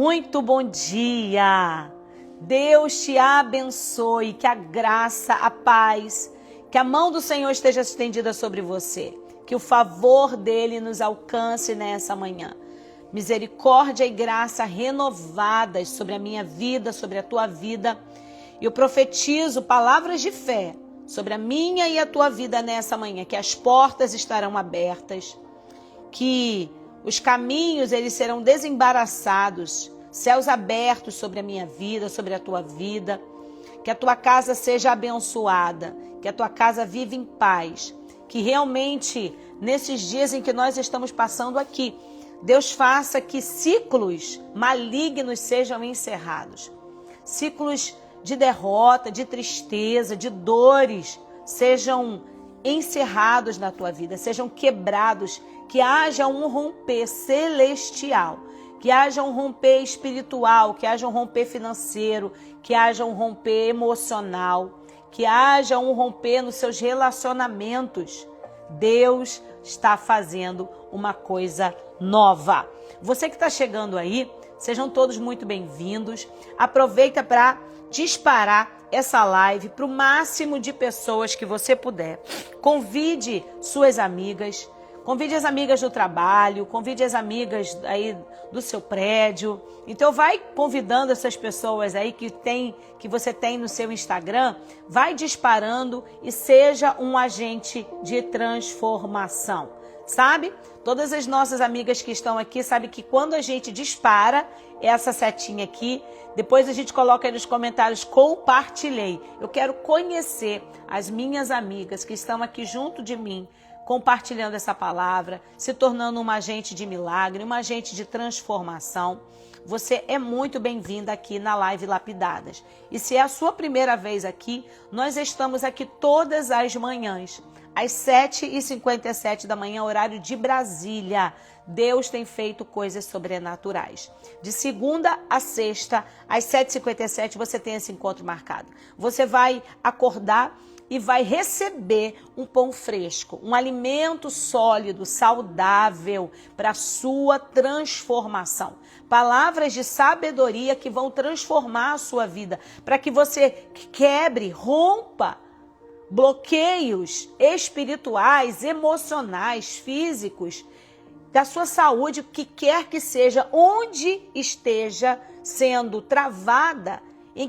Muito bom dia! Deus te abençoe, que a graça, a paz, que a mão do Senhor esteja estendida sobre você, que o favor dele nos alcance nessa manhã. Misericórdia e graça renovadas sobre a minha vida, sobre a tua vida. E eu profetizo palavras de fé sobre a minha e a tua vida nessa manhã, que as portas estarão abertas, que os caminhos eles serão desembaraçados, céus abertos sobre a minha vida, sobre a tua vida, que a tua casa seja abençoada, que a tua casa viva em paz, que realmente nesses dias em que nós estamos passando aqui, Deus faça que ciclos malignos sejam encerrados, ciclos de derrota, de tristeza, de dores sejam encerrados na tua vida, sejam quebrados, que haja um romper celestial, que haja um romper espiritual, que haja um romper financeiro, que haja um romper emocional, que haja um romper nos seus relacionamentos. Deus está fazendo uma coisa nova. Você que está chegando aí, sejam todos muito bem-vindos. Aproveita para disparar essa live para o máximo de pessoas que você puder. Convide suas amigas, convide as amigas do trabalho, convide as amigas aí do seu prédio. Então vai convidando essas pessoas aí que você tem no seu Instagram, vai disparando e seja um agente de transformação. Sabe? Todas as nossas amigas que estão aqui sabem que quando a gente dispara essa setinha aqui, depois a gente coloca aí nos comentários, compartilhei. Eu quero conhecer as minhas amigas que estão aqui junto de mim, compartilhando essa palavra, se tornando uma agente de milagre, uma agente de transformação. Você é muito bem-vinda aqui na Live Lapidadas. E se é a sua primeira vez aqui, nós estamos aqui todas as manhãs, às 7h57 da manhã, horário de Brasília. Deus tem feito coisas sobrenaturais. De segunda a sexta, às 7h57, você tem esse encontro marcado. Você vai acordar e vai receber um pão fresco, um alimento sólido, saudável para a sua transformação. Palavras de sabedoria que vão transformar a sua vida, para que você quebre, rompa bloqueios espirituais, emocionais, físicos, da sua saúde, o que quer que seja, onde esteja sendo travada, em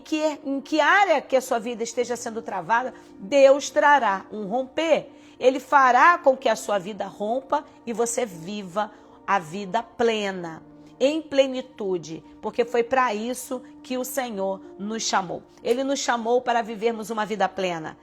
que área que a sua vida esteja sendo travada, Deus trará um romper. Ele fará com que a sua vida rompa e você viva a vida plena, em plenitude, porque foi para isso que o Senhor nos chamou. Ele nos chamou para vivermos uma vida plena.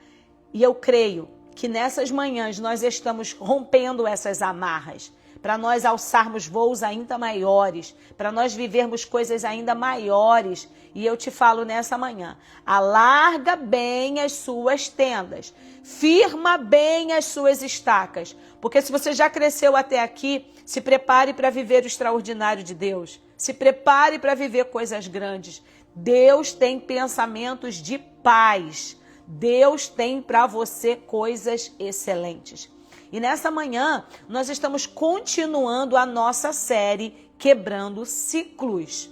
E eu creio que nessas manhãs nós estamos rompendo essas amarras, para nós alçarmos voos ainda maiores, para nós vivermos coisas ainda maiores. E eu te falo nessa manhã, alarga bem as suas tendas, firma bem as suas estacas, porque se você já cresceu até aqui, se prepare para viver o extraordinário de Deus, se prepare para viver coisas grandes. Deus tem pensamentos de paz. Deus tem para você coisas excelentes. E nessa manhã, nós estamos continuando a nossa série Quebrando Ciclos.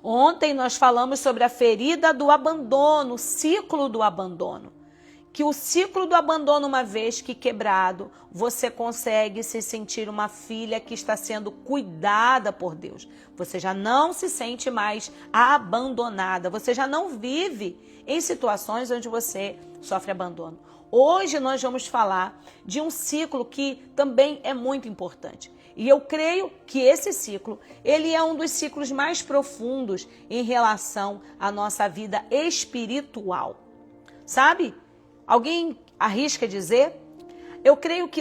Ontem nós falamos sobre a ferida do abandono, o ciclo do abandono. Que o ciclo do abandono, uma vez que quebrado, você consegue se sentir uma filha que está sendo cuidada por Deus. Você já não se sente mais abandonada, você já não vive em situações onde você sofre abandono. Hoje nós vamos falar de um ciclo que também é muito importante. E eu creio que esse ciclo, ele é um dos ciclos mais profundos em relação à nossa vida espiritual. Sabe? Alguém arrisca dizer? Eu creio que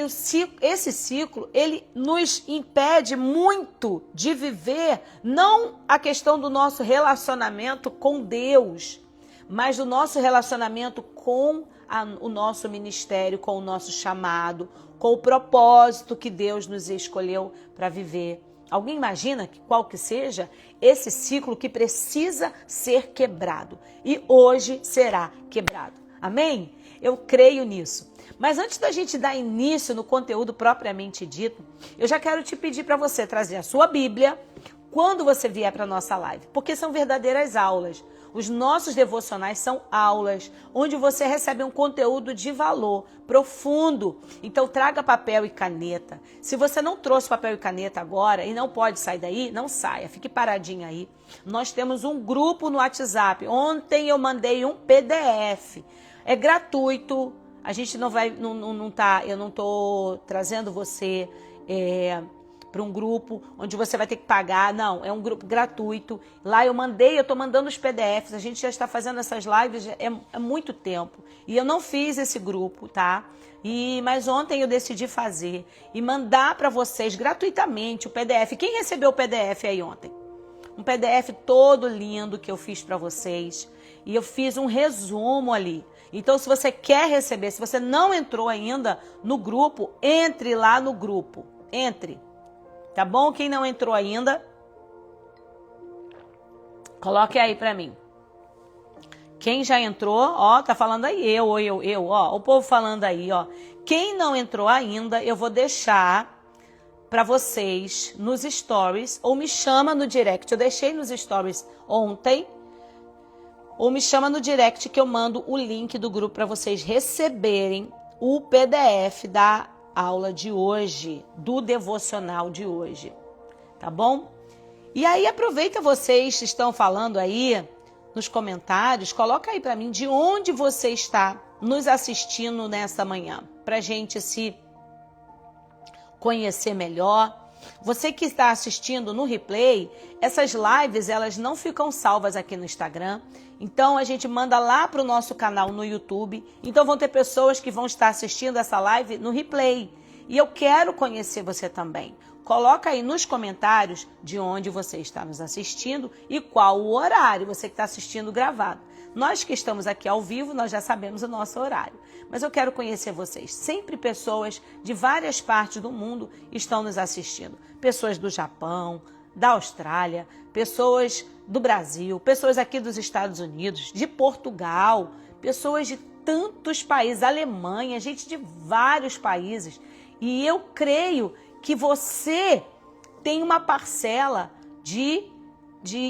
esse ciclo, ele nos impede muito de viver, não a questão do nosso relacionamento com Deus, mas do nosso relacionamento com o nosso ministério, com o nosso chamado, com o propósito que Deus nos escolheu para viver. Alguém imagina que qual que seja esse ciclo que precisa ser quebrado? E hoje será quebrado. Amém? Eu creio nisso. Mas antes da gente dar início no conteúdo propriamente dito, eu já quero te pedir para você trazer a sua Bíblia, quando você vier para a nossa live, porque são verdadeiras aulas. Os nossos devocionais são aulas, onde você recebe um conteúdo de valor profundo. Então traga papel e caneta. Se você não trouxe papel e caneta agora e não pode sair daí, não saia, fique paradinho aí. Nós temos um grupo no WhatsApp. Ontem eu mandei um PDF. É gratuito. A gente não vai, eu não estou trazendo você para um grupo onde você vai ter que pagar. Não, é um grupo gratuito. Lá eu estou mandando os PDFs. A gente já está fazendo essas lives há muito tempo. E eu não fiz esse grupo, tá? Mas ontem eu decidi fazer e mandar para vocês gratuitamente o PDF. Quem recebeu o PDF aí ontem? Um PDF todo lindo que eu fiz para vocês. E eu fiz um resumo ali. Então, se você quer receber, se você não entrou ainda no grupo, entre lá no grupo. Entre. Tá bom? Quem não entrou ainda, coloque aí pra mim. Quem já entrou, ó, tá falando aí, eu, ó, o povo falando aí, ó. Quem não entrou ainda, eu vou deixar pra vocês nos stories, ou me chama no direct. Eu deixei nos stories ontem, ou me chama no direct que eu mando o link do grupo pra vocês receberem o PDF da aula de hoje, do devocional de hoje, tá bom? E aí aproveita, vocês estão falando aí nos comentários, coloca aí para mim de onde você está nos assistindo nessa manhã, pra gente se conhecer melhor. Você que está assistindo no replay, essas lives elas não ficam salvas aqui no Instagram, então a gente manda lá para o nosso canal no YouTube. Então vão ter pessoas que vão estar assistindo essa live no replay. E eu quero conhecer você também. Coloca aí nos comentários de onde você está nos assistindo e qual o horário você que está assistindo gravado. Nós que estamos aqui ao vivo, nós já sabemos o nosso horário. Mas eu quero conhecer vocês. Sempre pessoas de várias partes do mundo estão nos assistindo. Pessoas do Japão, da Austrália, pessoas do Brasil, pessoas aqui dos Estados Unidos, de Portugal, pessoas de tantos países, Alemanha, gente de vários países. E eu creio que você tem uma parcela de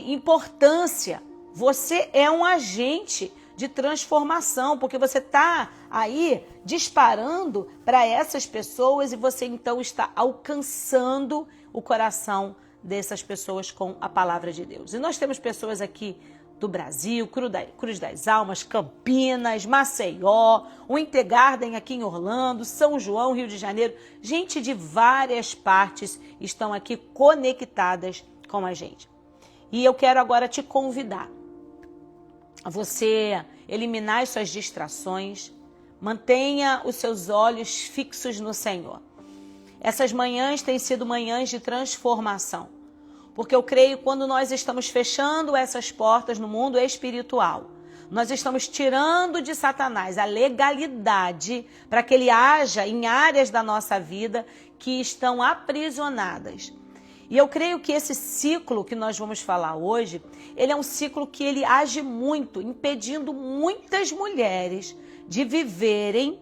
importância. Você é um agente de transformação, porque você está aí disparando para essas pessoas e você então está alcançando o coração dessas pessoas com a palavra de Deus. E nós temos pessoas aqui do Brasil, Cruz das Almas, Campinas, Maceió, o Intergarden aqui em Orlando, São João, Rio de Janeiro. Gente de várias partes estão aqui conectadas com a gente. E eu quero agora te convidar a você eliminar as suas distrações, mantenha os seus olhos fixos no Senhor. Essas manhãs têm sido manhãs de transformação, porque eu creio que quando nós estamos fechando essas portas no mundo espiritual, nós estamos tirando de Satanás a legalidade para que ele haja em áreas da nossa vida que estão aprisionadas. E eu creio que esse ciclo que nós vamos falar hoje, ele é um ciclo que ele age muito, impedindo muitas mulheres de viverem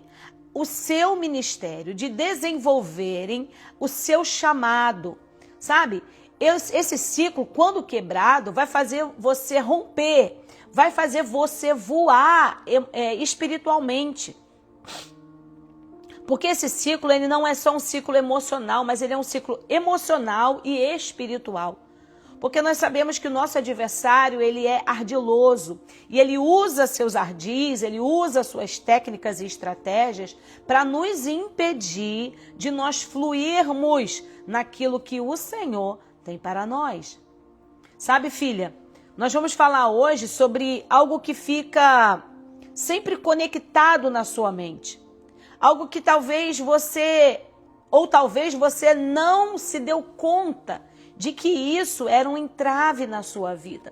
o seu ministério, de desenvolverem o seu chamado, sabe? Esse ciclo, quando quebrado, vai fazer você romper, vai fazer você voar espiritualmente. Porque esse ciclo, ele não é só um ciclo emocional, mas ele é um ciclo emocional e espiritual. Porque nós sabemos que o nosso adversário, ele é ardiloso. E ele usa seus ardis, ele usa suas técnicas e estratégias para nos impedir de nós fluirmos naquilo que o Senhor tem para nós. Sabe, filha, nós vamos falar hoje sobre algo que fica sempre conectado na sua mente. Algo que talvez você não se deu conta de que isso era um entrave na sua vida.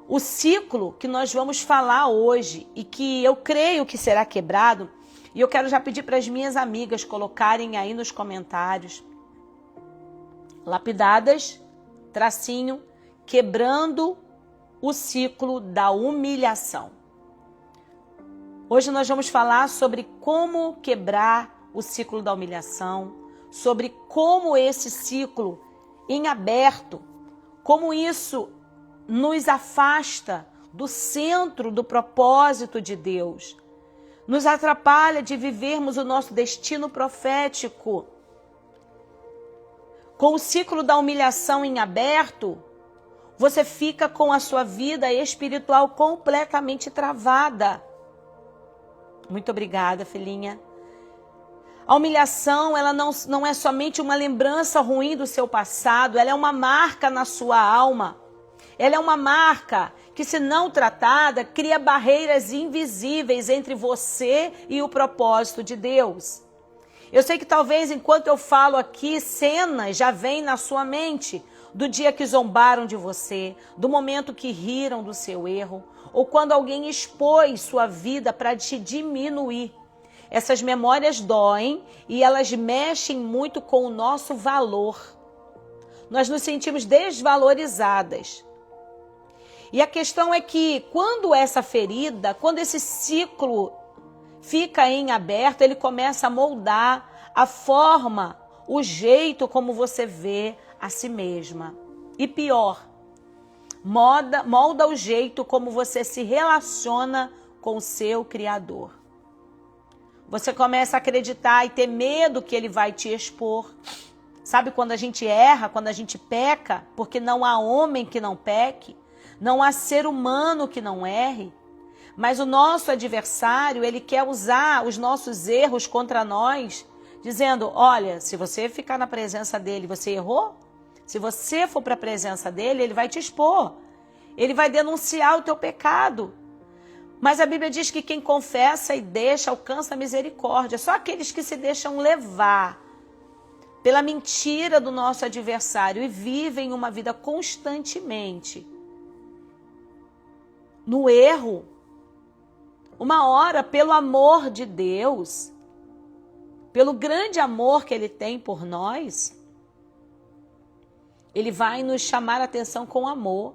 O ciclo que nós vamos falar hoje e que eu creio que será quebrado, e eu quero já pedir para as minhas amigas colocarem aí nos comentários, lapidadas, tracinho, quebrando o ciclo da humilhação. Hoje nós vamos falar sobre como quebrar o ciclo da humilhação, sobre como esse ciclo em aberto, como isso nos afasta do centro do propósito de Deus, nos atrapalha de vivermos o nosso destino profético. Com o ciclo da humilhação em aberto, você fica com a sua vida espiritual completamente travada. Muito obrigada, filhinha. A humilhação, ela não é somente uma lembrança ruim do seu passado, ela é uma marca na sua alma. Ela é uma marca que, se não tratada, cria barreiras invisíveis entre você e o propósito de Deus. Eu sei que talvez, enquanto eu falo aqui, cenas já vêm na sua mente do dia que zombaram de você, do momento que riram do seu erro, ou quando alguém expôs sua vida para te diminuir. Essas memórias doem e elas mexem muito com o nosso valor. Nós nos sentimos desvalorizadas. E a questão é que quando essa ferida, quando esse ciclo fica em aberto, ele começa a moldar a forma, o jeito como você vê a si mesma. E pior, molda o jeito como você se relaciona com o seu Criador. Você começa a acreditar e ter medo que ele vai te expor. Sabe quando a gente erra, quando a gente peca, porque não há homem que não peque, não há ser humano que não erre, mas o nosso adversário, ele quer usar os nossos erros contra nós, dizendo, olha, se você ficar na presença dele, você errou? Se você for para a presença dele, ele vai te expor, ele vai denunciar o teu pecado. Mas a Bíblia diz que quem confessa e deixa alcança a misericórdia. Só aqueles que se deixam levar pela mentira do nosso adversário e vivem uma vida constantemente no erro, uma hora, pelo amor de Deus, pelo grande amor que ele tem por nós, ele vai nos chamar a atenção com amor.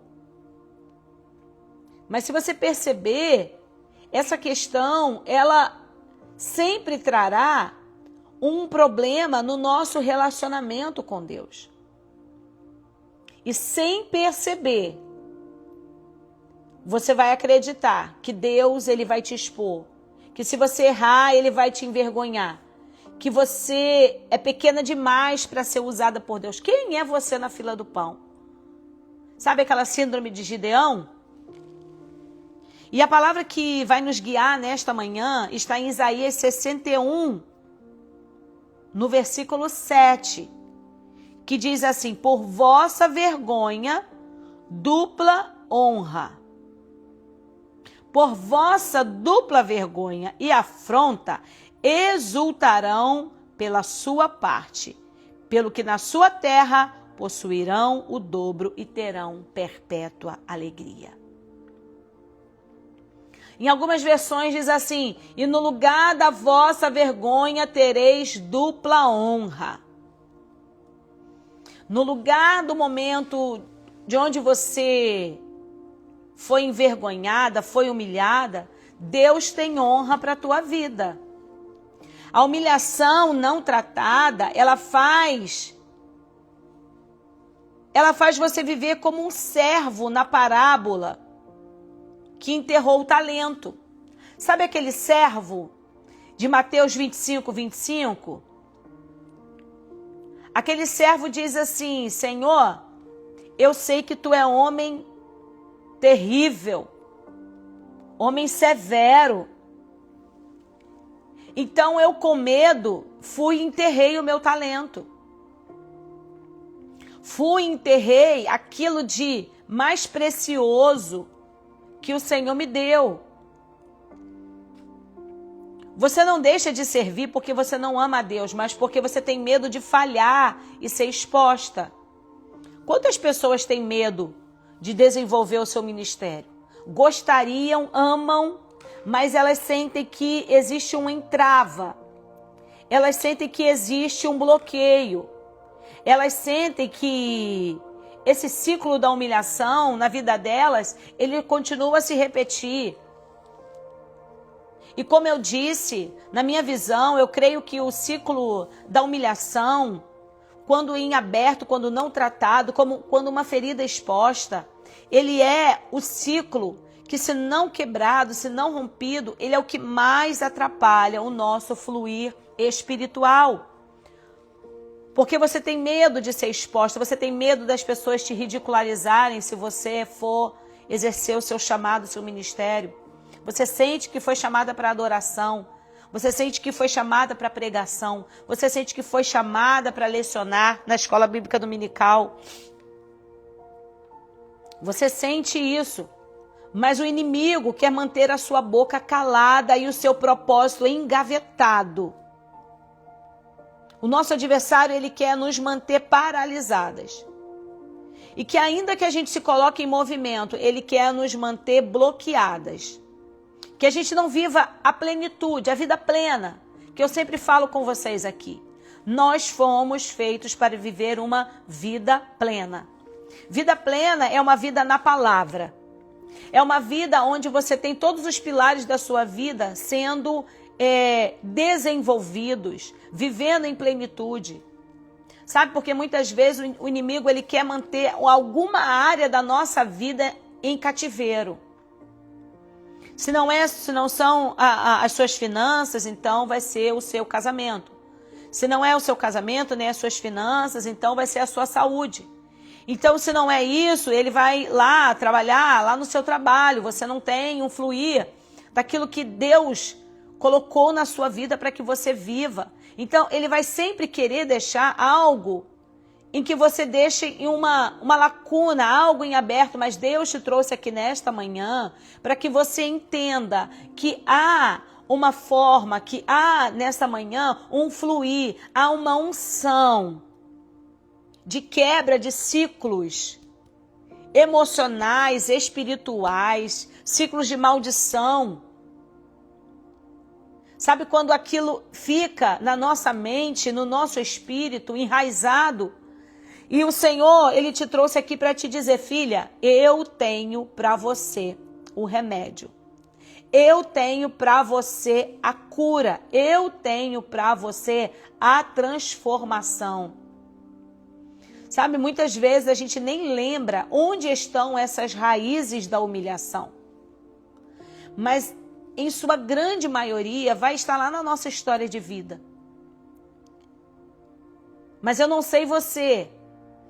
Mas se você perceber, essa questão, ela sempre trará um problema no nosso relacionamento com Deus. E sem perceber, você vai acreditar que Deus, ele vai te expor, que se você errar, ele vai te envergonhar, que você é pequena demais para ser usada por Deus. Quem é você na fila do pão? Sabe aquela síndrome de Gideão? E a palavra que vai nos guiar nesta manhã está em Isaías 61, no versículo 7, que diz assim, por vossa vergonha, dupla honra. Por vossa dupla vergonha e afronta, exultarão pela sua parte, pelo que na sua terra possuirão o dobro e terão perpétua alegria. Em algumas versões diz assim, e no lugar da vossa vergonha tereis dupla honra. No lugar do momento de onde você foi envergonhada, foi humilhada, Deus tem honra para a tua vida. A humilhação não tratada, ela faz você viver como um servo na parábola que enterrou o talento. Sabe aquele servo de Mateus 25, 25? Aquele servo diz assim, Senhor, eu sei que tu é homem terrível, homem severo. Então eu com medo fui e enterrei o meu talento. Fui e enterrei aquilo de mais precioso que o Senhor me deu. Você não deixa de servir porque você não ama a Deus, mas porque você tem medo de falhar e ser exposta. Quantas pessoas têm medo de desenvolver o seu ministério? Gostariam, amam, mas elas sentem que existe um entrava. Elas sentem que existe um bloqueio. Elas sentem que esse ciclo da humilhação na vida delas, ele continua a se repetir. E como eu disse, na minha visão, eu creio que o ciclo da humilhação, quando em aberto, quando não tratado, como quando uma ferida exposta. Ele é o ciclo que, se não quebrado, se não rompido, ele é o que mais atrapalha o nosso fluir espiritual. Porque você tem medo de ser exposta, você tem medo das pessoas te ridicularizarem se você for exercer o seu chamado, o seu ministério. Você sente que foi chamada para adoração, você sente que foi chamada para pregação, você sente que foi chamada para lecionar na escola bíblica dominical. Você sente isso, mas o inimigo quer manter a sua boca calada e o seu propósito engavetado. O nosso adversário, ele quer nos manter paralisadas. E que ainda que a gente se coloque em movimento, ele quer nos manter bloqueadas. Que a gente não viva a plenitude, a vida plena, que eu sempre falo com vocês aqui. Nós fomos feitos para viver uma vida plena. Vida plena é uma vida na palavra. É uma vida onde você tem todos os pilares da sua vida sendo desenvolvidos, vivendo em plenitude. Sabe, porque muitas vezes o inimigo ele quer manter alguma área da nossa vida em cativeiro. Se não são as suas finanças, então vai ser o seu casamento. Se não é o seu casamento, nem as suas finanças, então vai ser a sua saúde. Então, se não é isso, ele vai lá trabalhar, lá no seu trabalho. Você não tem um fluir daquilo que Deus colocou na sua vida para que você viva. Então, ele vai sempre querer deixar algo em que você deixe uma lacuna, algo em aberto. Mas Deus te trouxe aqui nesta manhã para que você entenda que há uma forma, que há nesta manhã um fluir, há uma unção de quebra de ciclos emocionais, espirituais, ciclos de maldição. Sabe quando aquilo fica na nossa mente, no nosso espírito, enraizado? E o Senhor, Ele te trouxe aqui para te dizer, filha, eu tenho para você o remédio. Eu tenho para você a cura. Eu tenho para você a transformação. Sabe, muitas vezes a gente nem lembra onde estão essas raízes da humilhação. Mas, em sua grande maioria, vai estar lá na nossa história de vida. Mas eu não sei você,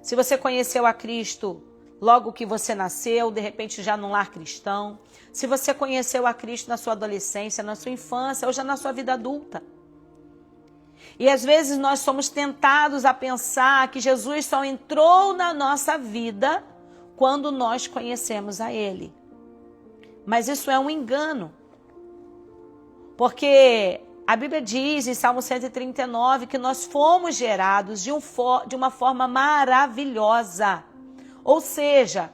se você conheceu a Cristo logo que você nasceu, de repente já num lar cristão. Se você conheceu a Cristo na sua adolescência, na sua infância ou já na sua vida adulta. E às vezes nós somos tentados a pensar que Jesus só entrou na nossa vida quando nós conhecemos a Ele. Mas isso é um engano. Porque a Bíblia diz em Salmo 139 que nós fomos gerados de uma forma maravilhosa. Ou seja,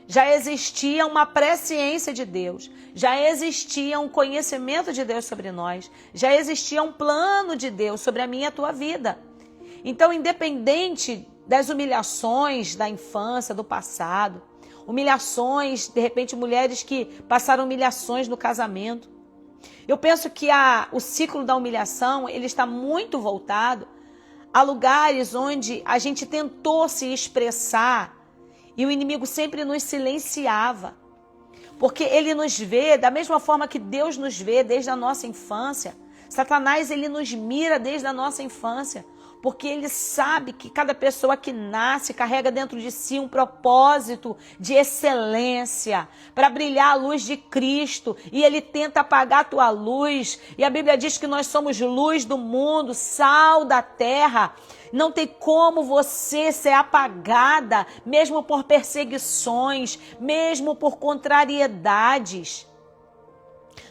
já existia uma presciência de Deus, já existia um conhecimento de Deus sobre nós, já existia um plano de Deus sobre a minha e a tua vida. Então, independente das humilhações da infância, do passado, humilhações, de repente, mulheres que passaram humilhações no casamento, eu penso que o ciclo da humilhação ele está muito voltado a lugares onde a gente tentou se expressar e o inimigo sempre nos silenciava. Porque ele nos vê da mesma forma que Deus nos vê desde a nossa infância. Satanás ele nos mira desde a nossa infância. Porque ele sabe que cada pessoa que nasce carrega dentro de si um propósito de excelência para brilhar a luz de Cristo. E ele tenta apagar a tua luz. E a Bíblia diz que nós somos luz do mundo, sal da terra. Não tem como você ser apagada, mesmo por perseguições, mesmo por contrariedades.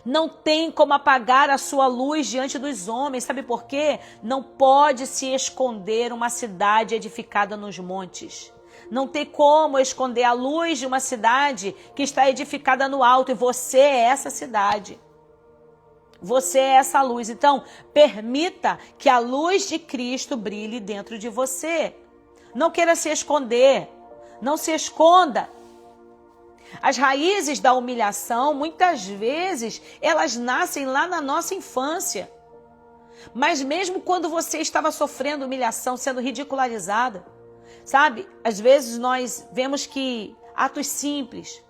Não tem como apagar a sua luz diante dos homens. Sabe por quê? Não pode se esconder uma cidade edificada nos montes. Não tem como esconder a luz de uma cidade que está edificada no alto. E você é essa cidade. Você é essa luz. Então, permita que a luz de Cristo brilhe dentro de você. Não queira se esconder. Não se esconda. As raízes da humilhação, muitas vezes, elas nascem lá na nossa infância. Mas mesmo quando você estava sofrendo humilhação, sendo ridicularizada, sabe? Às vezes nós vemos que atos simples,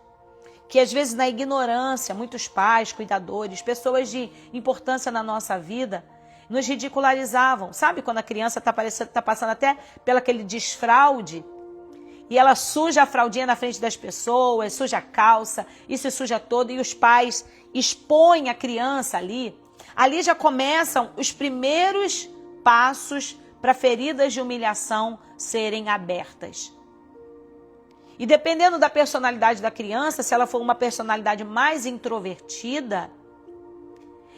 que às vezes na ignorância, muitos pais, cuidadores, pessoas de importância na nossa vida, nos ridicularizavam. Sabe quando a criança está passando até pelo aquele desfraude, e ela suja a fraldinha na frente das pessoas, suja a calça, e se suja todo, e os pais expõem a criança ali. Ali já começam os primeiros passos para feridas de humilhação serem abertas. E dependendo da personalidade da criança, se ela for uma personalidade mais introvertida,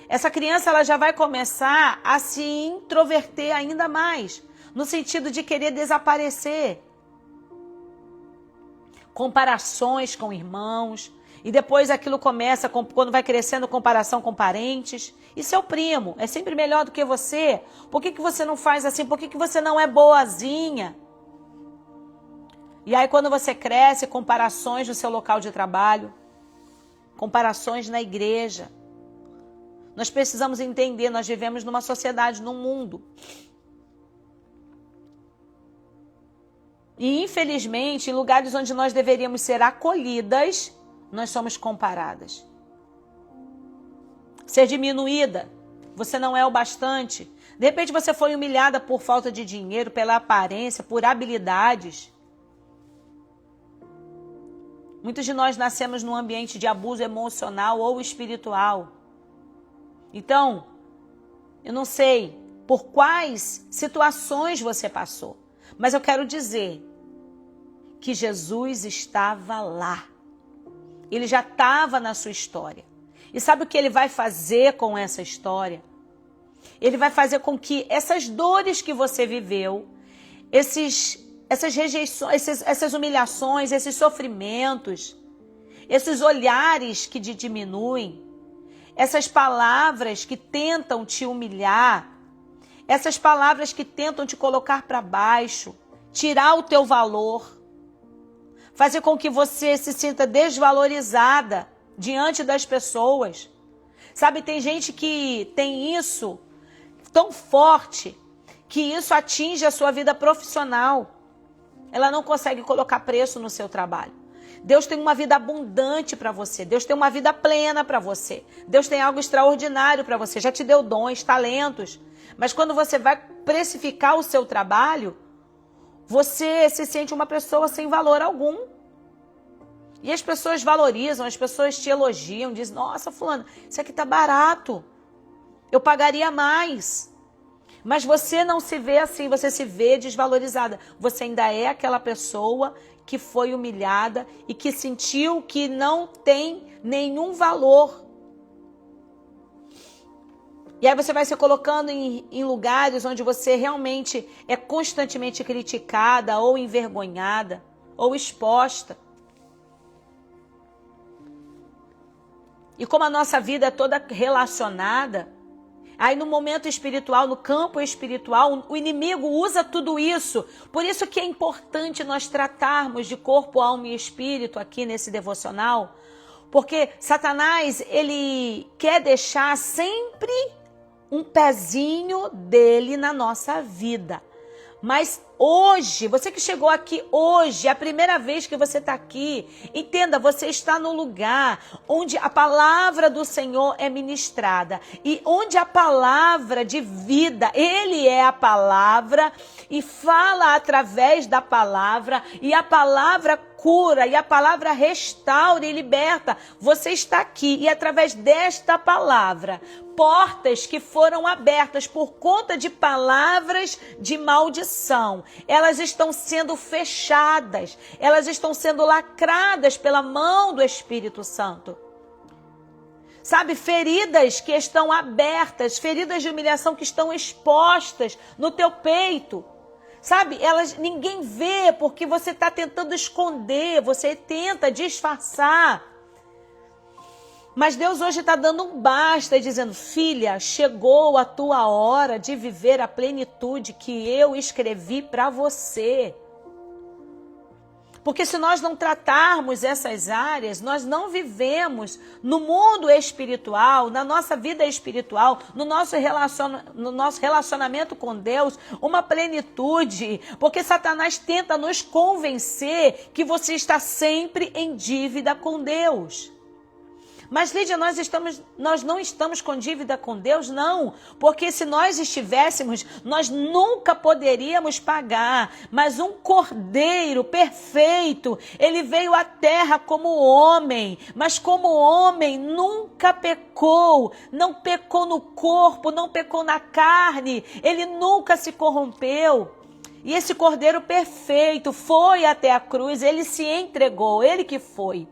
essa criança ela já vai começar a se introverter ainda mais, no sentido de querer desaparecer. Comparações com irmãos, e depois aquilo começa, quando vai crescendo, comparação com parentes. E seu primo é sempre melhor do que você? Por que você não faz assim? Por que você não é boazinha? E aí quando você cresce, comparações no seu local de trabalho, comparações na igreja. Nós precisamos entender, nós vivemos numa sociedade, num mundo. E infelizmente, em lugares onde nós deveríamos ser acolhidas, nós somos comparadas. Ser diminuída, você não é o bastante. De repente você foi humilhada por falta de dinheiro, pela aparência, por habilidades. Muitos de nós nascemos num ambiente de abuso emocional ou espiritual. Então, eu não sei por quais situações você passou, mas eu quero dizer que Jesus estava lá. Ele já estava na sua história. E sabe o que ele vai fazer com essa história? Ele vai fazer com que essas dores que você viveu, essas rejeições, essas humilhações, esses sofrimentos, esses olhares que te diminuem, essas palavras que tentam te humilhar, essas palavras que tentam te colocar para baixo, tirar o teu valor, fazer com que você se sinta desvalorizada diante das pessoas. Sabe, tem gente que tem isso tão forte que isso atinge a sua vida profissional. Ela não consegue colocar preço no seu trabalho. Deus tem uma vida abundante para você. Deus tem uma vida plena para você. Deus tem algo extraordinário para você. Já te deu dons, talentos. Mas quando você vai precificar o seu trabalho, você se sente uma pessoa sem valor algum. E as pessoas valorizam, as pessoas te elogiam, dizem, nossa, fulano, isso aqui tá barato. Eu pagaria mais. Mas você não se vê assim, você se vê desvalorizada. Você ainda é aquela pessoa que foi humilhada e que sentiu que não tem nenhum valor. E aí você vai se colocando em lugares onde você realmente é constantemente criticada ou envergonhada ou exposta. E como a nossa vida é toda relacionada, aí no momento espiritual, no campo espiritual, o inimigo usa tudo isso. Por isso que é importante nós tratarmos de corpo, alma e espírito aqui nesse devocional. Porque Satanás, ele quer deixar sempre um pezinho dele na nossa vida. Mas hoje, você que chegou aqui hoje, é a primeira vez que você está aqui, entenda, você está no lugar onde a palavra do Senhor é ministrada. E onde a palavra de vida, Ele é a palavra e fala através da palavra. E a palavra cura, e a palavra restaura e liberta. Você está aqui e através desta palavra, portas que foram abertas por conta de palavras de maldição, elas estão sendo fechadas, elas estão sendo lacradas pela mão do Espírito Santo. Sabe, feridas que estão abertas, feridas de humilhação que estão expostas no teu peito. Sabe, ninguém vê porque você está tentando esconder, você tenta disfarçar. Mas Deus hoje está dando um basta e dizendo, filha, chegou a tua hora de viver a plenitude que eu escrevi para você. Porque se nós não tratarmos essas áreas, nós não vivemos no mundo espiritual, na nossa vida espiritual, no nosso relacionamento com Deus, uma plenitude. Porque Satanás tenta nos convencer que você está sempre em dívida com Deus. Mas, Lídia, nós não estamos com dívida com Deus, não. Porque se nós estivéssemos, nós nunca poderíamos pagar. Mas um cordeiro perfeito, ele veio à terra como homem. Mas como homem nunca pecou. Não pecou no corpo, não pecou na carne. Ele nunca se corrompeu. E esse cordeiro perfeito foi até a cruz, ele se entregou, ele que foi.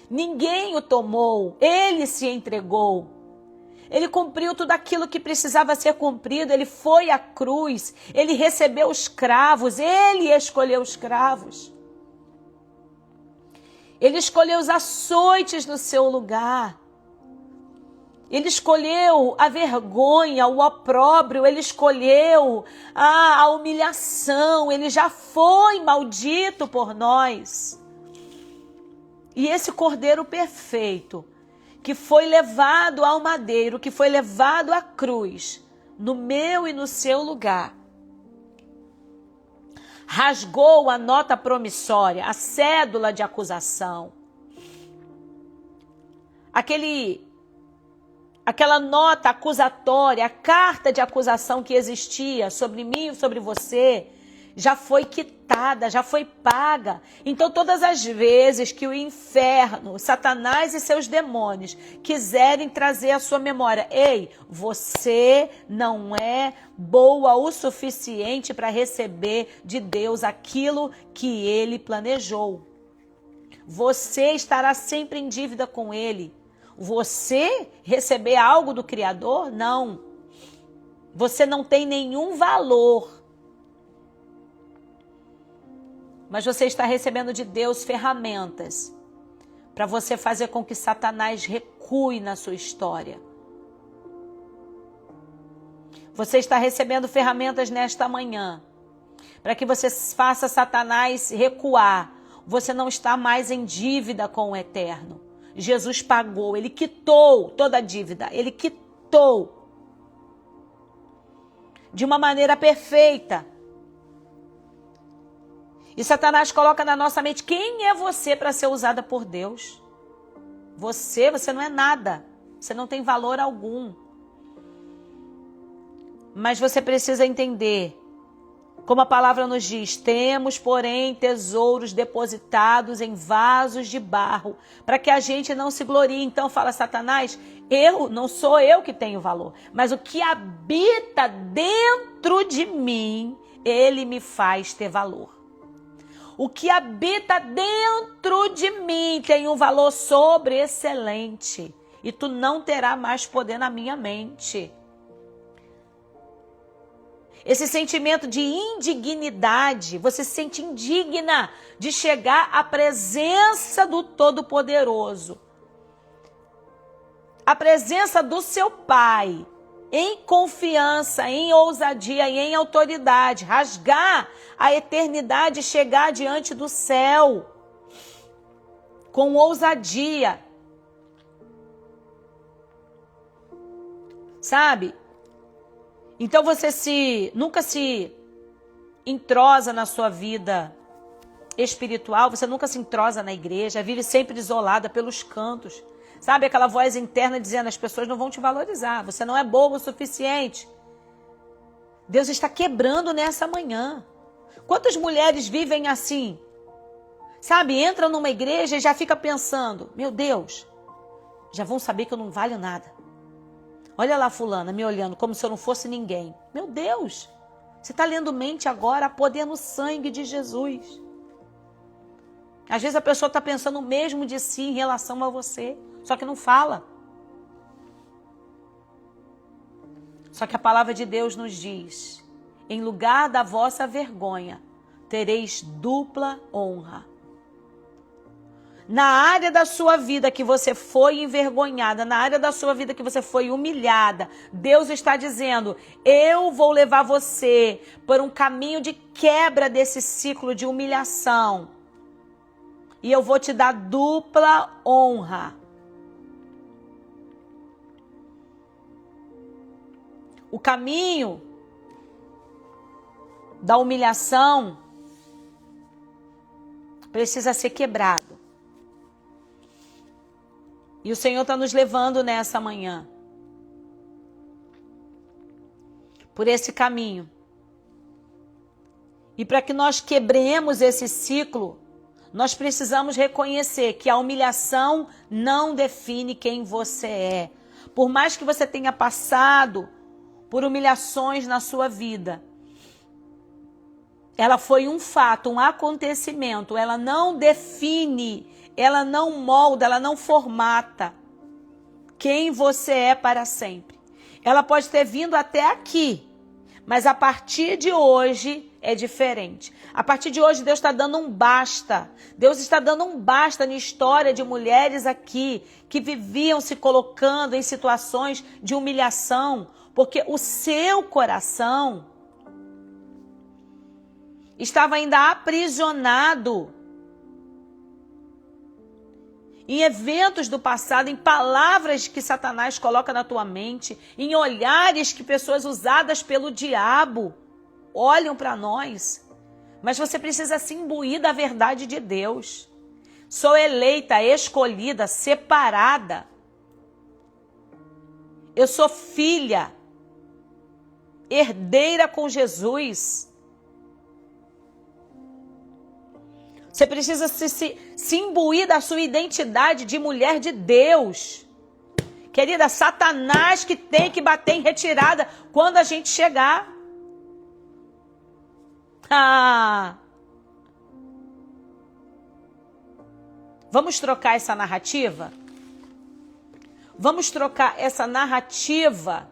Ninguém o tomou, ele se entregou. Ele cumpriu tudo aquilo que precisava ser cumprido, ele foi à cruz, ele recebeu os cravos, ele escolheu os cravos. Ele escolheu os açoites no seu lugar. Ele escolheu a vergonha, o opróbrio, ele escolheu a humilhação, ele já foi maldito por nós. E esse cordeiro perfeito, que foi levado ao madeiro, que foi levado à cruz, no meu e no seu lugar, rasgou a nota promissória, a cédula de acusação, aquela nota acusatória, a carta de acusação que existia sobre mim e sobre você, já foi quitada, já foi paga. Então, todas as vezes que o inferno, Satanás e seus demônios quiserem trazer à sua memória, ei, você não é boa o suficiente para receber de Deus aquilo que ele planejou. Você estará sempre em dívida com ele. Você receber algo do Criador? Não. Você não tem nenhum valor. Mas você está recebendo de Deus ferramentas para você fazer com que Satanás recue na sua história. Você está recebendo ferramentas nesta manhã para que você faça Satanás recuar. Você não está mais em dívida com o Eterno. Jesus pagou, ele quitou toda a dívida, ele quitou de uma maneira perfeita. E Satanás coloca na nossa mente, quem é você para ser usada por Deus? Você não é nada, você não tem valor algum. Mas você precisa entender, como a palavra nos diz, temos, porém, tesouros depositados em vasos de barro, para que a gente não se glorie. Então fala Satanás, não sou eu que tenho valor, mas o que habita dentro de mim, ele me faz ter valor. O que habita dentro de mim tem um valor sobreexcelente, e tu não terá mais poder na minha mente. Esse sentimento de indignidade, você se sente indigna de chegar à presença do Todo-Poderoso. A presença do seu Pai, em confiança, em ousadia e em autoridade. Rasgar a eternidade e chegar diante do céu com ousadia. Sabe? Então você nunca se entrosa na sua vida espiritual, você nunca se entrosa na igreja, vive sempre isolada pelos cantos. Sabe aquela voz interna dizendo, as pessoas não vão te valorizar, você não é boa o suficiente. Deus está quebrando nessa manhã. Quantas mulheres vivem assim? Sabe, entram numa igreja e já fica pensando, meu Deus, já vão saber que eu não valho nada. Olha lá fulana me olhando como se eu não fosse ninguém. Meu Deus, você está lendo mente agora, a poder no sangue de Jesus. Às vezes a pessoa está pensando o mesmo de si em relação a você, só que não fala. Só que a palavra de Deus nos diz, em lugar da vossa vergonha, tereis dupla honra. Na área da sua vida que você foi envergonhada, na área da sua vida que você foi humilhada, Deus está dizendo, eu vou levar você por um caminho de quebra desse ciclo de humilhação. e eu vou te dar dupla honra. O caminho da humilhação precisa ser quebrado. E o Senhor está nos levando nessa manhã por esse caminho. E para que nós quebremos esse ciclo, nós precisamos reconhecer que a humilhação não define quem você é. Por mais que você tenha passado por humilhações na sua vida, ela foi um fato, um acontecimento. Ela não define, ela não molda, ela não formata quem você é para sempre. Ela pode ter vindo até aqui, mas a partir de hoje é diferente. A partir de hoje Deus está dando um basta. Deus está dando um basta na história de mulheres aqui que viviam se colocando em situações de humilhação, porque o seu coração estava ainda aprisionado em eventos do passado, em palavras que Satanás coloca na tua mente, em olhares que pessoas usadas pelo diabo olham para nós. Mas você precisa se imbuir da verdade de Deus. Sou eleita, escolhida, separada. Eu sou filha, herdeira com Jesus. Você precisa se imbuir da sua identidade de mulher de Deus. Querida, Satanás que tem que bater em retirada quando a gente chegar. Vamos trocar essa narrativa? Vamos trocar essa narrativa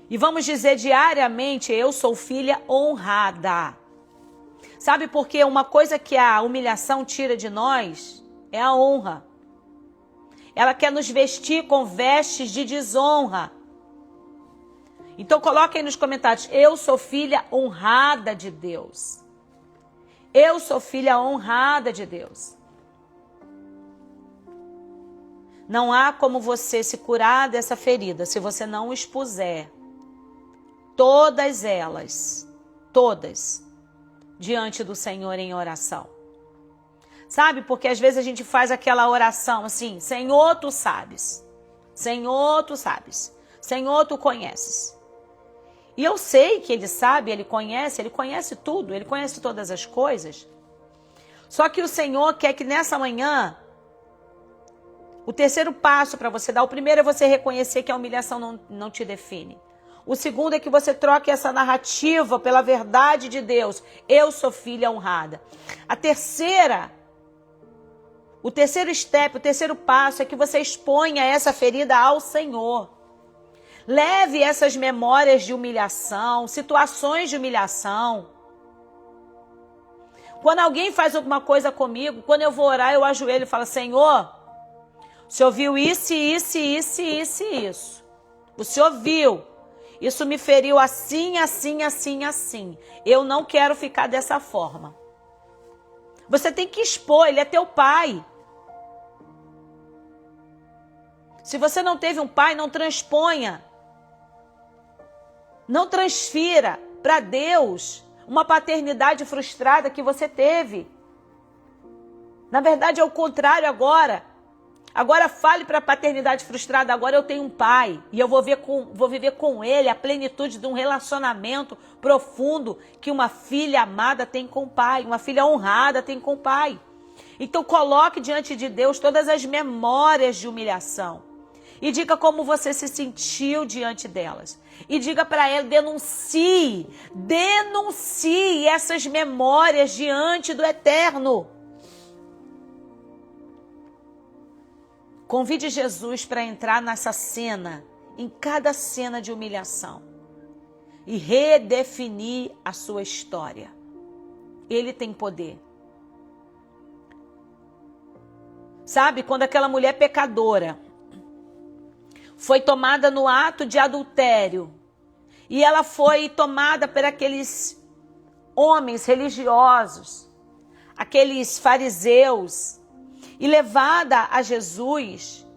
e vamos dizer diariamente: eu sou filha honrada. Sabe por quê? Uma coisa que a humilhação tira de nós é a honra. Ela quer nos vestir com vestes de desonra. Então coloquem nos comentários: eu sou filha honrada de Deus. Eu sou filha honrada de Deus. Não há como você se curar dessa ferida se você não expuser todas elas, todas, diante do Senhor em oração. Sabe, porque às vezes a gente faz aquela oração assim: Senhor, tu sabes. Senhor, tu sabes. Senhor, tu conheces. E eu sei que Ele sabe, Ele conhece tudo, Ele conhece todas as coisas. Só que o Senhor quer que nessa manhã, o terceiro passo para você dar, o primeiro é você reconhecer que a humilhação não te define. O segundo é que você troque essa narrativa pela verdade de Deus. Eu sou filha honrada. O terceiro passo é que você exponha essa ferida ao Senhor. Leve essas memórias de humilhação, situações de humilhação. Quando alguém faz alguma coisa comigo, quando eu vou orar, eu ajoelho e falo: Senhor, o Senhor viu isso, isso. O Senhor viu. Isso me feriu assim. Eu não quero ficar dessa forma. Você tem que expor, Ele é teu pai. Se você não teve um pai, não transponha. Não transfira para Deus uma paternidade frustrada que você teve. Na verdade, é o contrário agora. Agora fale para a paternidade frustrada: agora eu tenho um pai e eu vou viver com ele a plenitude de um relacionamento profundo que uma filha amada tem com o pai, uma filha honrada tem com o pai. Então coloque diante de Deus todas as memórias de humilhação e diga como você se sentiu diante delas. E diga para ele: denuncie essas memórias diante do Eterno. Convide Jesus para entrar nessa cena, em cada cena de humilhação, e redefinir a sua história. Ele tem poder. Sabe, quando aquela mulher pecadora foi tomada no ato de adultério, e ela foi tomada por aqueles homens religiosos, aqueles fariseus, e levada a Jesus,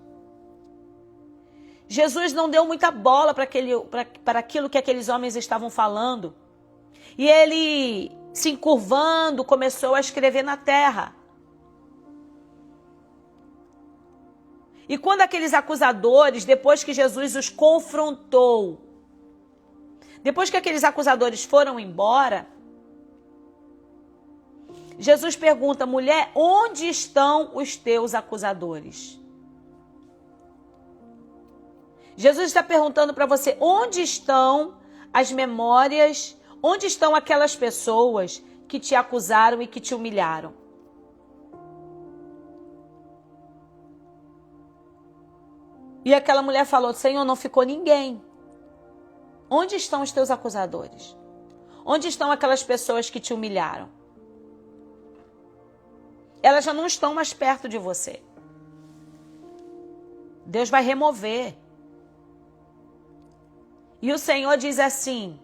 Jesus não deu muita bola para aquilo que aqueles homens estavam falando. E ele, se encurvando, começou a escrever na terra. E quando aqueles acusadores, depois que Jesus os confrontou, depois que aqueles acusadores foram embora, Jesus pergunta: mulher, onde estão os teus acusadores? Jesus está perguntando para você, onde estão as memórias, onde estão aquelas pessoas que te acusaram e que te humilharam? E aquela mulher falou: Senhor, não ficou ninguém. Onde estão os teus acusadores? Onde estão aquelas pessoas que te humilharam? Elas já não estão mais perto de você. Deus vai remover. E o Senhor diz assim: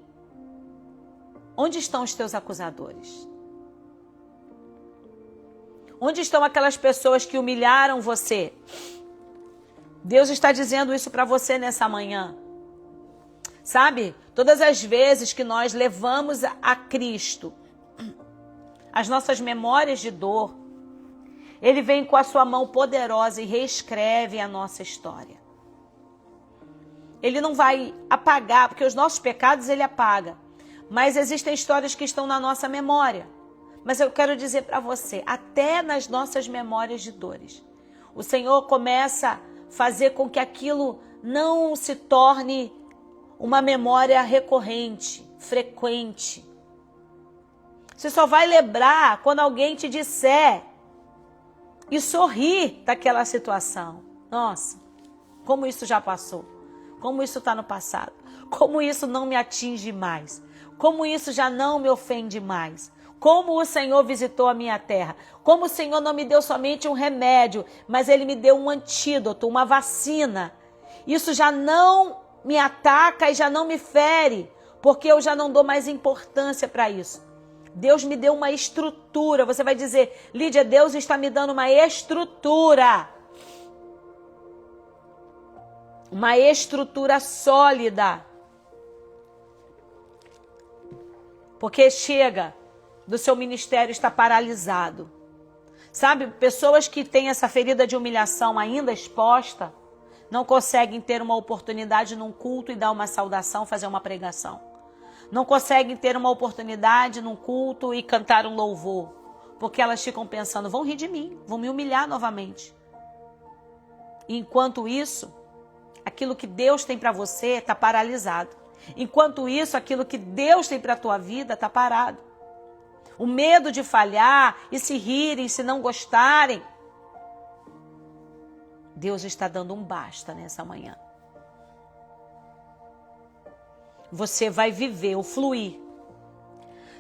onde estão os teus acusadores? Onde estão aquelas pessoas que humilharam você? Deus está dizendo isso para você nessa manhã. Sabe, todas as vezes que nós levamos a Cristo as nossas memórias de dor, Ele vem com a sua mão poderosa e reescreve a nossa história. Ele não vai apagar, porque os nossos pecados Ele apaga. Mas existem histórias que estão na nossa memória. Mas eu quero dizer para você, até nas nossas memórias de dores, o Senhor começa a fazer com que aquilo não se torne uma memória recorrente, frequente. Você só vai lembrar quando alguém te disser e sorrir daquela situação. Nossa, como isso já passou. Como isso está no passado. Como isso não me atinge mais. Como isso já não me ofende mais. Como o Senhor visitou a minha terra. Como o Senhor não me deu somente um remédio, mas Ele me deu um antídoto, uma vacina. Isso já não me ataca e já não me fere, porque eu já não dou mais importância para isso. Deus me deu uma estrutura. Você vai dizer: Lídia, Deus está me dando uma estrutura. Uma estrutura sólida. Porque chega do seu ministério está paralisado. Sabe, pessoas que têm essa ferida de humilhação ainda exposta, não conseguem ter uma oportunidade num culto e dar uma saudação, fazer uma pregação. Não conseguem ter uma oportunidade num culto e cantar um louvor. Porque elas ficam pensando: vão rir de mim, vão me humilhar novamente. E enquanto isso, aquilo que Deus tem para você está paralisado. Enquanto isso, aquilo que Deus tem para a tua vida está parado. O medo de falhar e se rirem, se não gostarem. Deus está dando um basta nessa manhã. Você vai viver o fluir.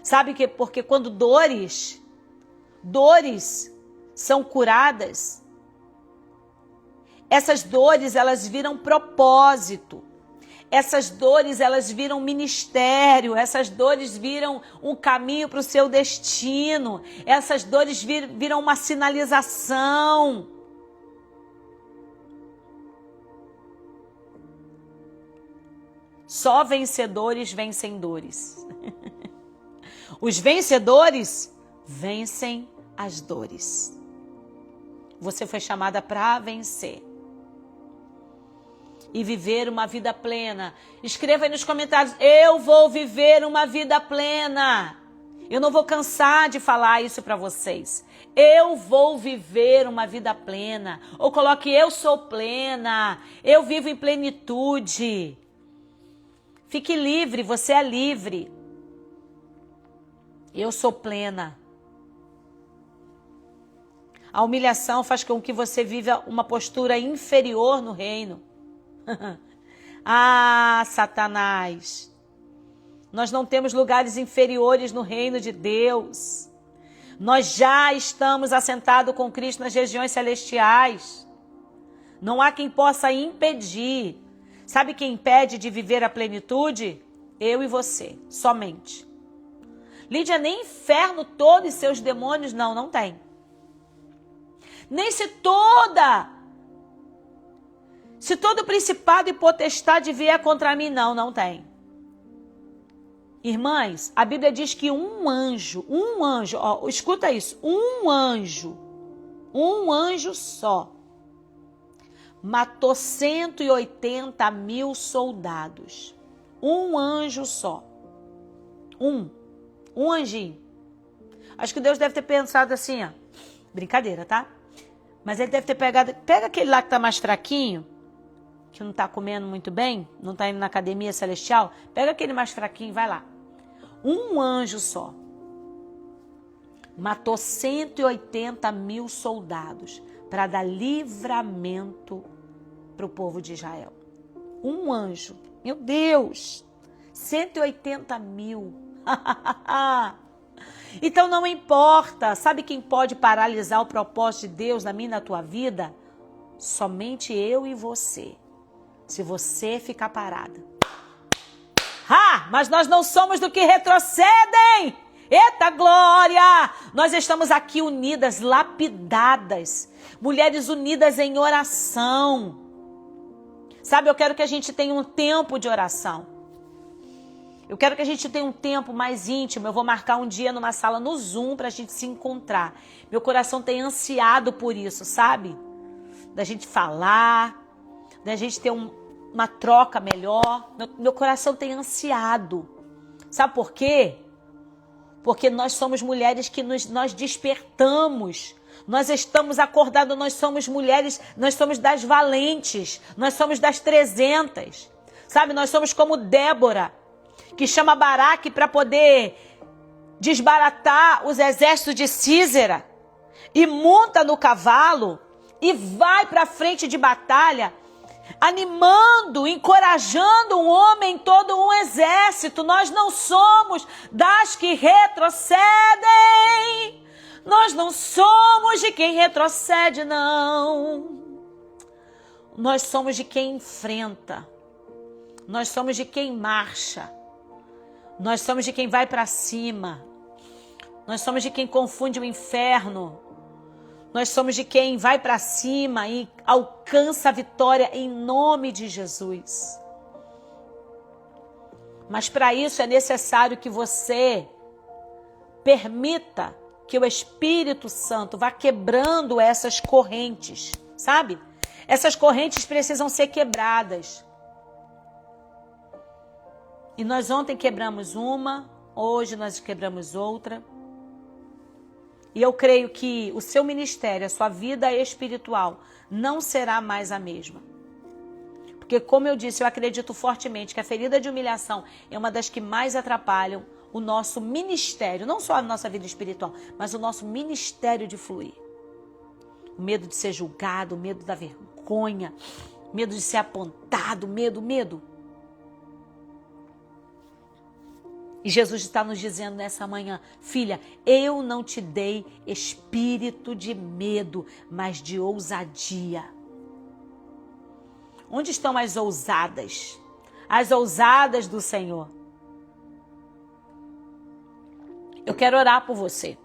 Sabe que porque quando dores são curadas, essas dores elas viram propósito. Essas dores elas viram ministério. Essas dores viram um caminho para o seu destino. Essas dores viram uma sinalização. Só vencedores vencem dores. Os vencedores vencem as dores. Você foi chamada para vencer. E viver uma vida plena. Escreva aí nos comentários: eu vou viver uma vida plena. Eu não vou cansar de falar isso para vocês. Eu vou viver uma vida plena. Ou coloque: eu sou plena. Eu vivo em plenitude. Fique livre, você é livre. Eu sou plena. A humilhação faz com que você viva uma postura inferior no reino. Ah, Satanás. Nós não temos lugares inferiores no reino de Deus. Nós já estamos assentados com Cristo nas regiões celestiais. Não há quem possa impedir. Sabe quem impede de viver a plenitude? Eu e você, somente. Lídia, nem inferno todo e seus demônios, não tem. Nem se todo principado e potestade vier contra mim, não tem. Irmãs, a Bíblia diz que um anjo, ó, escuta isso, um anjo só, matou 180 mil soldados. Um anjo só. Um anjinho. Acho que Deus deve ter pensado assim, ó, brincadeira, tá? Mas ele deve ter pegado, pega aquele lá que tá mais fraquinho, que não tá comendo muito bem, não tá indo na academia celestial, pega aquele mais fraquinho, vai lá. Um anjo só matou 180 mil soldados para dar livramento para o povo de Israel. Um anjo, meu Deus, 180 mil. Então não importa, sabe quem pode paralisar o propósito de Deus na minha e na tua vida? Somente eu e você. Se você ficar parada. Mas nós não somos do que retrocedem. Eita glória! Nós estamos aqui unidas, lapidadas. Mulheres unidas em oração. Sabe, eu quero que a gente tenha um tempo de oração. Eu quero que a gente tenha um tempo mais íntimo. Eu vou marcar um dia numa sala no Zoom para a gente se encontrar. Meu coração tem ansiado por isso, sabe? Da gente falar, da gente ter uma troca melhor. Meu coração tem ansiado. Sabe por quê? Porque nós somos mulheres que nós despertamos. Nós estamos acordados, nós somos mulheres, nós somos das valentes, nós somos das 300. Sabe, nós somos como Débora, que chama Baraque para poder desbaratar os exércitos de Sísera e monta no cavalo e vai para frente de batalha, animando, encorajando um homem, todo um exército. Nós não somos das que retrocedem. Nós não somos de quem retrocede, não. Nós somos de quem enfrenta. Nós somos de quem marcha. Nós somos de quem vai para cima. Nós somos de quem confunde o inferno. Nós somos de quem vai para cima e alcança a vitória em nome de Jesus. Mas para isso é necessário que você permita que o Espírito Santo vá quebrando essas correntes, sabe? Essas correntes precisam ser quebradas. E nós ontem quebramos uma, hoje nós quebramos outra. E eu creio que o seu ministério, a sua vida espiritual, não será mais a mesma. Porque, como eu disse, eu acredito fortemente que a ferida de humilhação é uma das que mais atrapalham o nosso ministério, não só a nossa vida espiritual, mas o nosso ministério de fluir. O medo de ser julgado, o medo da vergonha, o medo de ser apontado, medo. E Jesus está nos dizendo nessa manhã, filha, eu não te dei espírito de medo, mas de ousadia. Onde estão as ousadas? As ousadas do Senhor. Eu quero orar por você.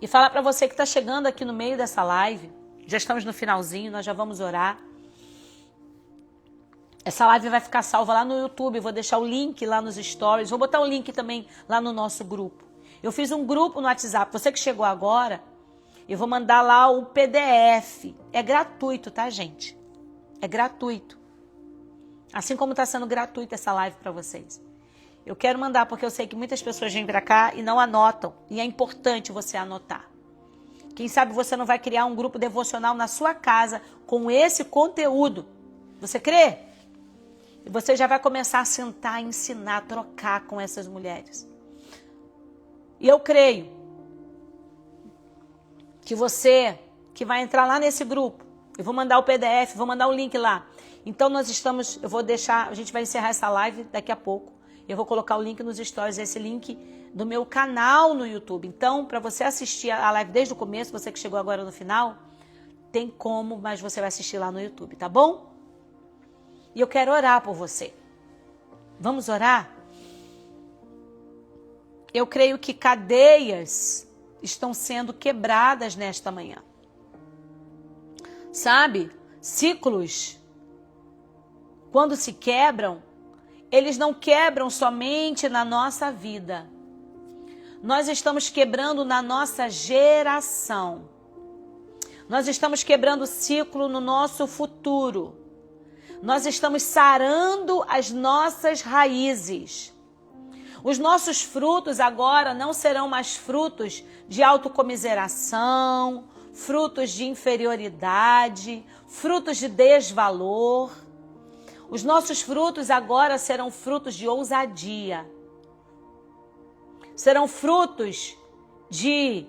E falar para você que está chegando aqui no meio dessa live, já estamos no finalzinho, nós já vamos orar. Essa live vai ficar salva lá no YouTube, vou deixar o link lá nos stories, vou botar o link também lá no nosso grupo. Eu fiz um grupo no WhatsApp, você que chegou agora, eu vou mandar lá o PDF. É gratuito, tá, gente? É gratuito. Assim como está sendo gratuita essa live para vocês. Eu quero mandar porque eu sei que muitas pessoas vêm para cá e não anotam. E é importante você anotar. Quem sabe você não vai criar um grupo devocional na sua casa com esse conteúdo. Você crê? E você já vai começar a sentar, ensinar, trocar com essas mulheres. E eu creio que você que vai entrar lá nesse grupo, eu vou mandar o PDF, vou mandar o link lá. Então eu vou deixar, a gente vai encerrar essa live daqui a pouco. Eu vou colocar o link nos stories, esse link do meu canal no YouTube. Então, para você assistir a live desde o começo, você que chegou agora no final, tem como, mas você vai assistir lá no YouTube, tá bom? E eu quero orar por você. Vamos orar? Eu creio que cadeias estão sendo quebradas nesta manhã. Sabe? Ciclos, quando se quebram, eles não quebram somente na nossa vida. Nós estamos quebrando na nossa geração. Nós estamos quebrando ciclo no nosso futuro. Nós estamos sarando as nossas raízes. Os nossos frutos agora não serão mais frutos de autocomiseração, frutos de inferioridade, frutos de desvalor. Os nossos frutos agora serão frutos de ousadia. Serão frutos de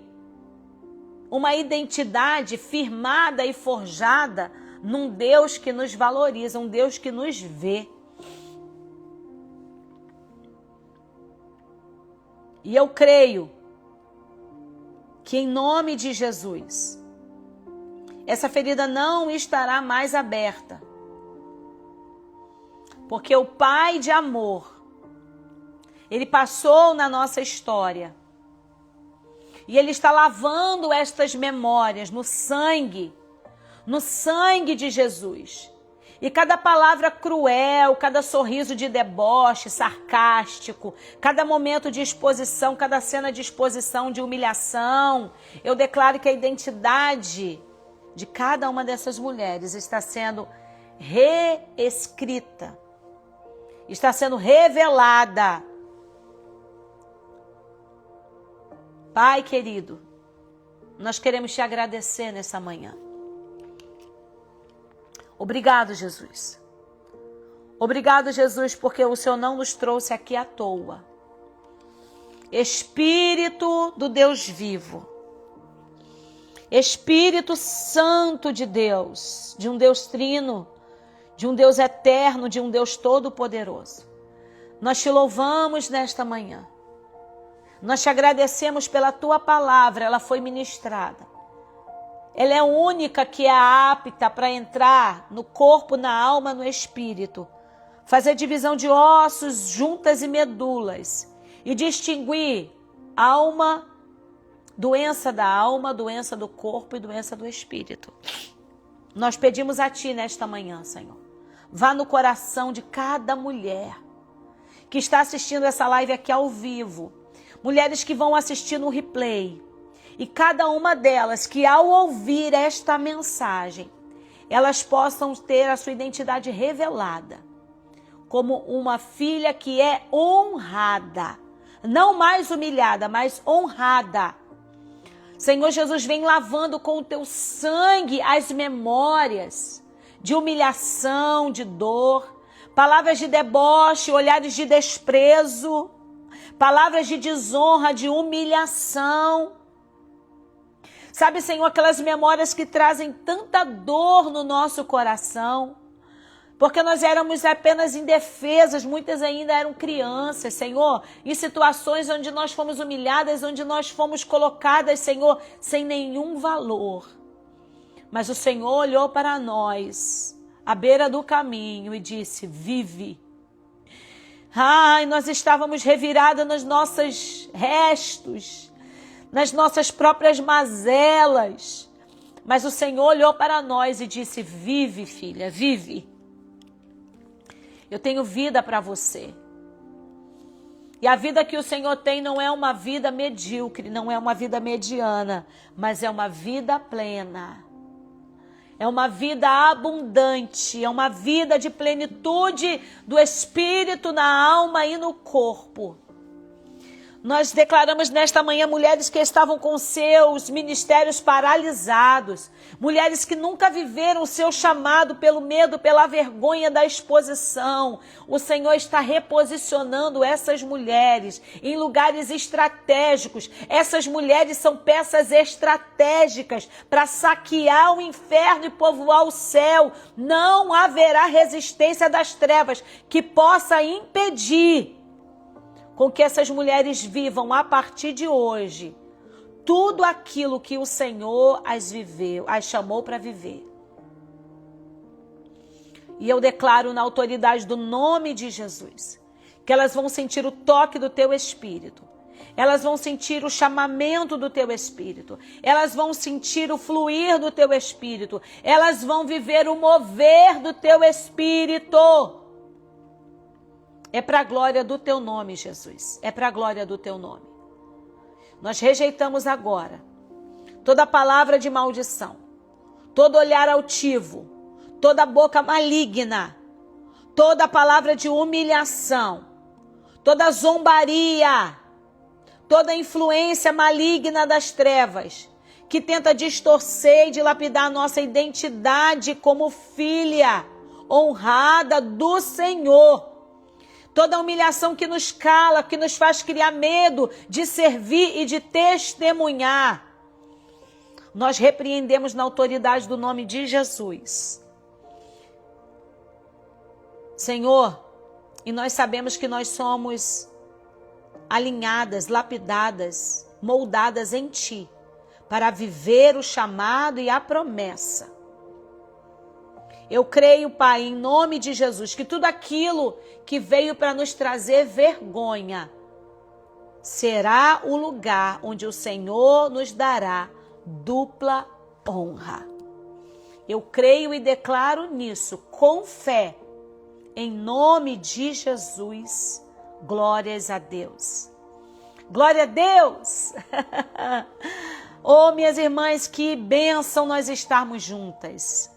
uma identidade firmada e forjada num Deus que nos valoriza, um Deus que nos vê. E eu creio que em nome de Jesus, essa ferida não estará mais aberta. Porque o Pai de amor, Ele passou na nossa história. E Ele está lavando estas memórias no sangue de Jesus. E cada palavra cruel, cada sorriso de deboche, sarcástico, cada momento de exposição, cada cena de exposição, de humilhação, eu declaro que a identidade de cada uma dessas mulheres está sendo reescrita, está sendo revelada. Pai querido, nós queremos te agradecer nessa manhã. Obrigado, Jesus. Obrigado, Jesus, porque o Senhor não nos trouxe aqui à toa. Espírito do Deus vivo. Espírito Santo de Deus, de um Deus trino, de um Deus eterno, de um Deus todo-poderoso. Nós te louvamos nesta manhã. Nós te agradecemos pela tua palavra, ela foi ministrada. Ela é única que é apta para entrar no corpo, na alma, no espírito. Fazer divisão de ossos, juntas e medulas. E distinguir alma, doença da alma, doença do corpo e doença do espírito. Nós pedimos a ti nesta manhã, Senhor. Vá no coração de cada mulher que está assistindo essa live aqui ao vivo. Mulheres que vão assistir no replay. E cada uma delas que ao ouvir esta mensagem, elas possam ter a sua identidade revelada. Como uma filha que é honrada. Não mais humilhada, mas honrada. Senhor Jesus, vem lavando com o teu sangue as memórias de humilhação, de dor. Palavras de deboche, olhares de desprezo. Palavras de desonra, de humilhação. Sabe, Senhor, aquelas memórias que trazem tanta dor no nosso coração. Porque nós éramos apenas indefesas, muitas ainda eram crianças, Senhor. Em situações onde nós fomos humilhadas, onde nós fomos colocadas, Senhor, sem nenhum valor. Mas o Senhor olhou para nós, à beira do caminho, e disse, vive. Ai, nós estávamos reviradas nos nossos restos, nas nossas próprias mazelas. Mas o Senhor olhou para nós e disse, vive, filha, vive. Eu tenho vida para você. E a vida que o Senhor tem não é uma vida medíocre, não é uma vida mediana, mas é uma vida plena. É uma vida abundante, é uma vida de plenitude do espírito, na alma e no corpo. Nós declaramos nesta manhã mulheres que estavam com seus ministérios paralisados, mulheres que nunca viveram o seu chamado pelo medo, pela vergonha da exposição. O Senhor está reposicionando essas mulheres em lugares estratégicos. Essas mulheres são peças estratégicas para saquear o inferno e povoar o céu. Não haverá resistência das trevas que possa impedir com que essas mulheres vivam a partir de hoje tudo aquilo que o Senhor as chamou para viver. E eu declaro na autoridade do nome de Jesus que elas vão sentir o toque do teu Espírito. Elas vão sentir o chamamento do teu Espírito. Elas vão sentir o fluir do teu Espírito. Elas vão viver o mover do teu Espírito. É para a glória do teu nome, Jesus. É para a glória do teu nome. Nós rejeitamos agora toda palavra de maldição, todo olhar altivo, toda boca maligna, toda palavra de humilhação, toda zombaria, toda influência maligna das trevas, que tenta distorcer e dilapidar a nossa identidade como filha honrada do Senhor. Toda humilhação que nos cala, que nos faz criar medo de servir e de testemunhar. Nós repreendemos na autoridade do nome de Jesus. Senhor, e nós sabemos que nós somos alinhadas, lapidadas, moldadas em Ti, para viver o chamado e a promessa. Eu creio, Pai, em nome de Jesus, que tudo aquilo que veio para nos trazer vergonha será o lugar onde o Senhor nos dará dupla honra. Eu creio e declaro nisso com fé, em nome de Jesus. Glórias a Deus. Glória a Deus! Oh, minhas irmãs, que bênção nós estarmos juntas.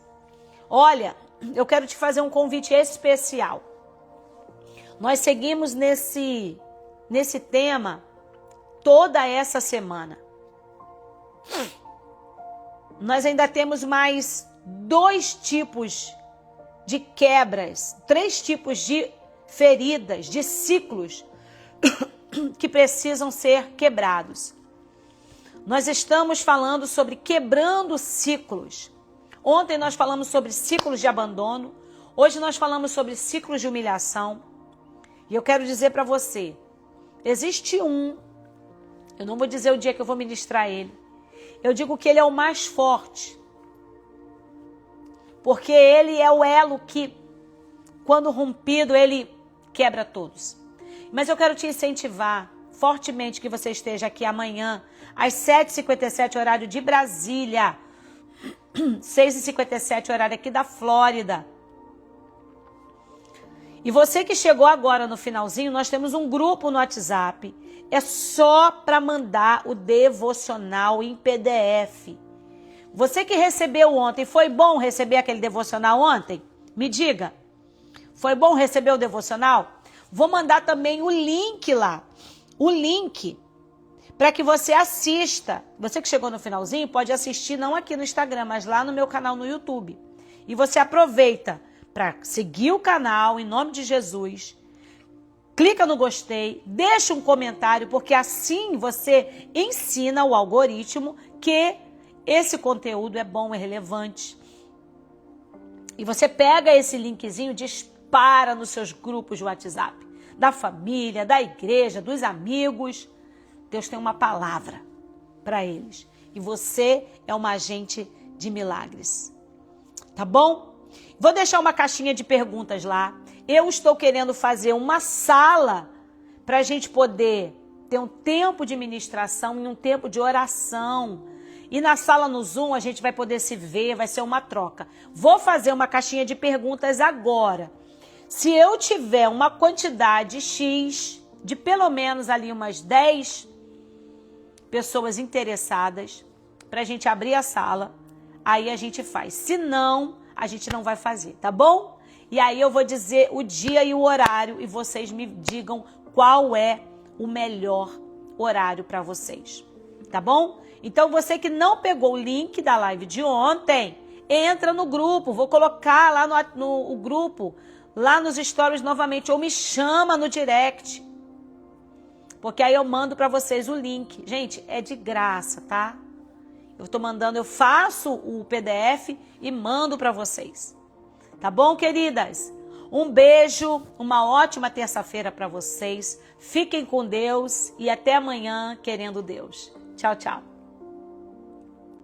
Olha, eu quero te fazer um convite especial. Nós seguimos nesse tema toda essa semana. Nós ainda temos mais 2 tipos de quebras, 3 tipos de feridas, de ciclos que precisam ser quebrados. Nós estamos falando sobre quebrando ciclos. Ontem nós falamos sobre ciclos de abandono. Hoje nós falamos sobre ciclos de humilhação. E eu quero dizer para você, existe eu não vou dizer o dia que eu vou ministrar ele. Eu digo que ele é o mais forte. Porque ele é o elo que, quando rompido, ele quebra todos. Mas eu quero te incentivar fortemente que você esteja aqui amanhã, às 7h57, horário de Brasília. 6h57, horário aqui da Flórida. E você que chegou agora no finalzinho, nós temos um grupo no WhatsApp. É só para mandar o devocional em PDF. Você que recebeu ontem, foi bom receber aquele devocional ontem? Me diga. Foi bom receber o devocional? Vou mandar também o link lá. O link para que você assista. Você que chegou no finalzinho pode assistir não aqui no Instagram, mas lá no meu canal no YouTube. E você aproveita para seguir o canal em nome de Jesus. Clica no gostei, deixa um comentário, porque assim você ensina o algoritmo que esse conteúdo é bom, é relevante. E você pega esse linkzinho, dispara nos seus grupos de WhatsApp, da família, da igreja, dos amigos. Deus tem uma palavra para eles. E você é uma agente de milagres. Tá bom? Vou deixar uma caixinha de perguntas lá. Eu estou querendo fazer uma sala para a gente poder ter um tempo de ministração e um tempo de oração. E na sala no Zoom a gente vai poder se ver, vai ser uma troca. Vou fazer uma caixinha de perguntas agora. Se eu tiver uma quantidade X, de pelo menos ali umas 10 pessoas interessadas, para a gente abrir a sala, aí a gente faz. Se não, a gente não vai fazer, tá bom? E aí eu vou dizer o dia e o horário e vocês me digam qual é o melhor horário para vocês, tá bom? Então você que não pegou o link da live de ontem, entra no grupo, vou colocar lá no grupo, lá nos stories novamente, ou me chama no direct, porque aí eu mando para vocês o link. Gente, é de graça, tá? Eu faço o PDF e mando para vocês. Tá bom, queridas? Um beijo, uma ótima terça-feira para vocês. Fiquem com Deus e até amanhã, querendo Deus. Tchau, tchau.